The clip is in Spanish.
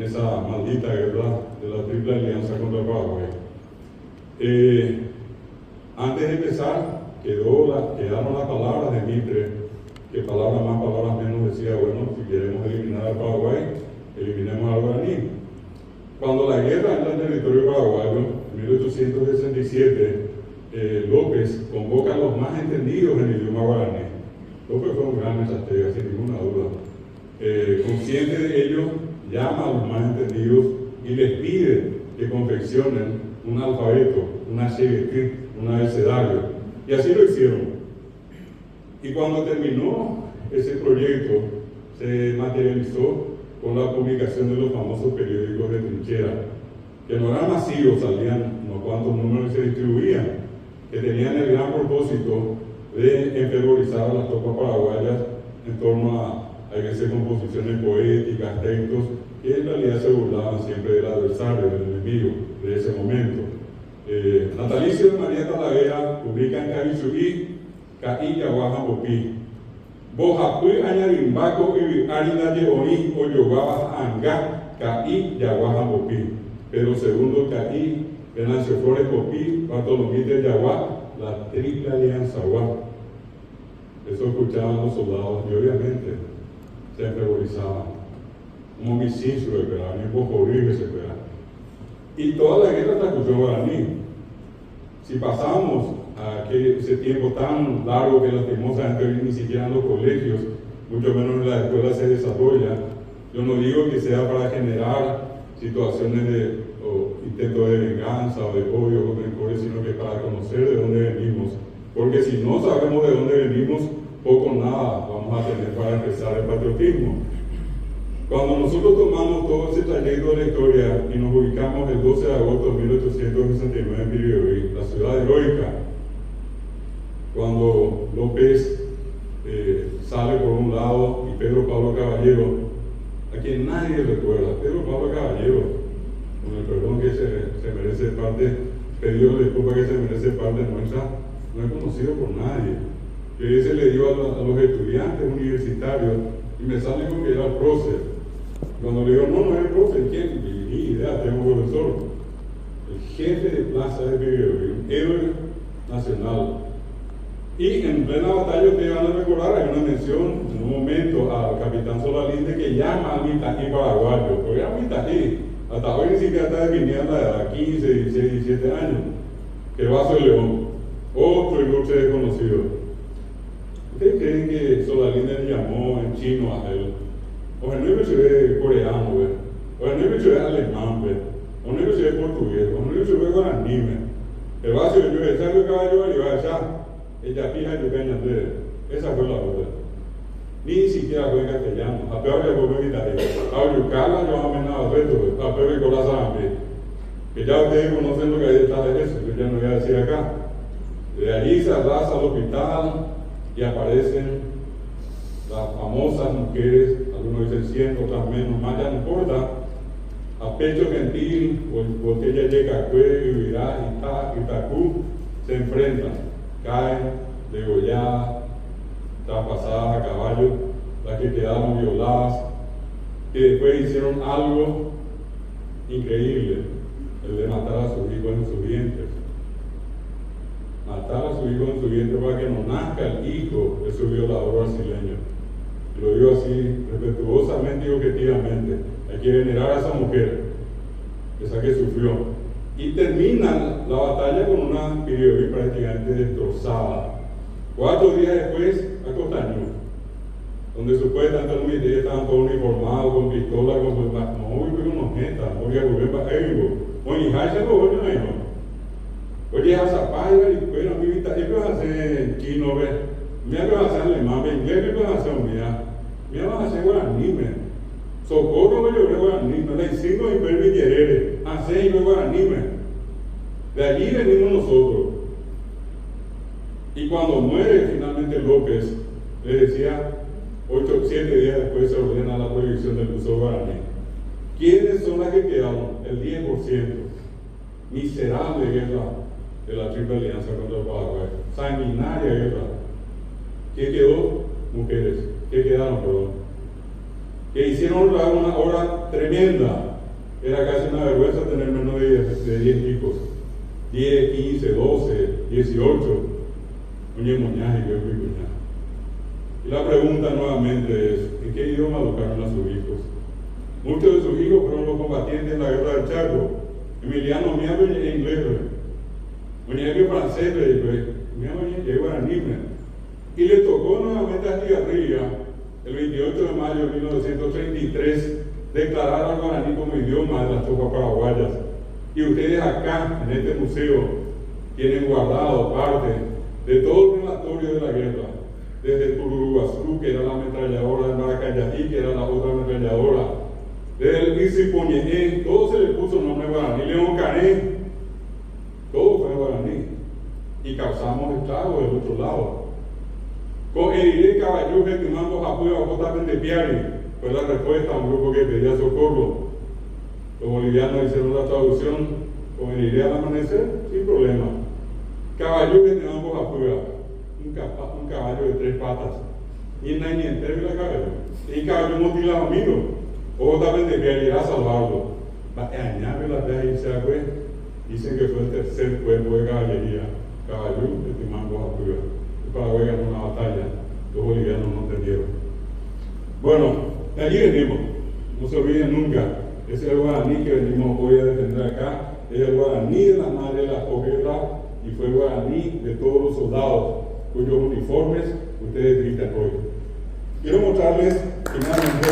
esa maldita guerra de la Triple Alianza contra Paraguay. Antes de empezar, quedaron las palabras de Mitre, que palabras más, palabras menos, decía, bueno, si queremos eliminar al Paraguay, eliminemos al guaraní. Cuando la guerra entra en territorio paraguayo, en 1867, López convoca a los más entendidos en el idioma guaraní. López fue un gran estratega, sin ninguna duda. Consciente de ello, llama a los más entendidos y les pide que confeccionen un alfabeto, una chevetí, un abecedario. Y así lo hicieron. Y cuando terminó ese proyecto, se materializó con la publicación de los famosos periódicos de trinchera, que no eran masivos, salían unos cuantos números y se distribuían, que tenían el gran propósito de enfervorizar a las tropas paraguayas en torno a veces composiciones poéticas, textos, que en realidad se burlaban siempre del adversario, del enemigo de ese momento. Natalicio de María Talavera publica en Cabichuí, Caí Yaguaja Popí. Bojapui Añarimbaco y Arina Yeoní o Yogaba Anga, Caí Yaguaja Popí. Pedro II Caí, Venancio Flores Popí, Bartolomé de Yaguá, la Triple Alianza Guá. Eso escuchaban los soldados y obviamente se enfervorizaban. Un homicidio se esperaba, un poco horrible se esperaba. Y toda la guerra transcurrió guaraní. Si pasamos a ese tiempo tan largo que lastimosamente ni siquiera en los colegios, mucho menos en la escuela se desarrolla, yo no digo que sea para generar situaciones de intento de venganza o de odio o rencores, sino que para conocer de dónde venimos. Porque si no sabemos de dónde venimos, poco o nada vamos a tener para empezar el patriotismo. Cuando nosotros tomamos todo ese trayecto de la historia y nos ubicamos el 12 de agosto de 1869 en Piribebuy, la ciudad heroica, cuando López sale por un lado y Pedro Pablo Caballero, a quien nadie recuerda, Pedro Pablo Caballero, con el perdón que se merece parte, pedido de disculpa que se merece parte nuestra, no es conocido por nadie. Que ese le dio a los estudiantes universitarios y me sale con que era el prócer. Cuando le digo, no es el prócer, ¿quién? Ni idea, tengo un profesor. El jefe de plaza de Piribebuy, un héroe nacional. Y en plena batalla ustedes van a recordar, hay una mención en un momento al capitán Solalinde que llama al Mitají paraguayo, porque era Mitají, hasta hoy ni siquiera está definiendo la edad, 15, 16, 17 años, que Vaso de León, otro ilustre desconocido. ¿Ustedes creen que Solalinde le llamó en chino a él? O en el se ve coreano, o en el se ve alemán, o en el se ve portugués, o en el se ve guaraní. El Vaso de León, el caballo y va allá. Ella fija y pequeña de esa fue la verdad. Ni siquiera fue en castellano. A peor le fue en italiano. A Yucala yo amenazaba el resto, a peor que corazón. Que ya ustedes conocen lo que hay detrás de eso, yo ya no voy a decir acá. De allí se arrasa al hospital y aparecen las famosas mujeres, algunos dicen 100, otras menos, más ya no importa. A Pecho Gentil, Botella de Cacue, Ibirá, Itacú, se enfrentan. Caen, degolladas, traspasadas a caballo, las que quedaron violadas, que después hicieron algo increíble, el de matar a sus hijos en sus vientres. Matar a sus hijos en su vientre para que no nazca el hijo de su violador brasileño. Y lo digo así, respetuosamente y objetivamente. Hay que venerar a esa mujer, esa que sufrió. Y terminan la batalla con una Piribebuy prácticamente destrozada. 4 días después, a Costañú, donde supuestamente los militares estaban todos uniformados, con pistola, con no, pero no neta, voy a volver para Evo. Oye, ya se lo voy a ir, ¿no? Oye, a Zapaya, y bueno, mi vida, ¿qué vas a hacer chino, ve? Mira, ¿qué vas a hacer alemán, ve? Inglés, ¿qué vas a hacer un día? Mira, vas a hacer guaraní, ve. Socorro me lloré guaraní, me la hicimos y ver villerere, hace y ver guaraní, ve. De allí venimos nosotros. Y cuando muere finalmente López, le decía, 7 días después se ordena la prohibición del uso guaraní. ¿Quiénes son las que quedaron? El 10%. Miserable guerra de la Triple Alianza contra el Paraguay. Sanguinaria guerra. ¿Qué quedó? Mujeres. ¿Qué quedaron, perdón? que hicieron una obra tremenda. Era casi una vergüenza tener menos de 10 hijos. 10, 15, 12, 18. Oye, moñaje, y veo y la pregunta nuevamente es, ¿en qué idioma educaron a sus hijos? Muchos de sus hijos fueron los combatientes en la guerra del Chaco. Emiliano, mi habla en inglés, mi habla francés, mi habla en guaraní. Y le tocó nuevamente a Estigarribia, el 28 de mayo de 1933, declarar al guaraní como idioma de las tropas paraguayas. Y ustedes acá, en este museo, tienen guardado parte de todo el relatorio de la guerra, desde Tururuguazú, que era la ametralladora de Maracayahí, que era la otra ametralladora, desde el Isipoñeé, todo se le puso nombre guaraní, León Cané, todo fue guaraní, y causamos estragos del otro lado. Con Eriré Caballú, que tomamos apoyo a Costa Pendepiari, fue la respuesta a un grupo que pedía socorro. Los bolivianos hicieron la traducción, con Eriré al amanecer, sin problema. Caballú, que tomamos apoyo, un caballo de 3 patas, y no hay ni entero en la cabeza, y caballo mutilado mío, o también de que irá a salvarlo. Va a añadir la vez y se agüe, dicen que fue el tercer cuerpo de caballería, caballo de Timango Apuga. El Paraguay ganó una batalla, los bolivianos no entendieron. Bueno, de allí venimos, no se olviden nunca, ese es el guaraní que venimos hoy a defender acá, es el guaraní de la madre de la posguerra y fue el guaraní de todos los soldados cuyos uniformes ustedes gritan hoy. Quiero mostrarles finalmente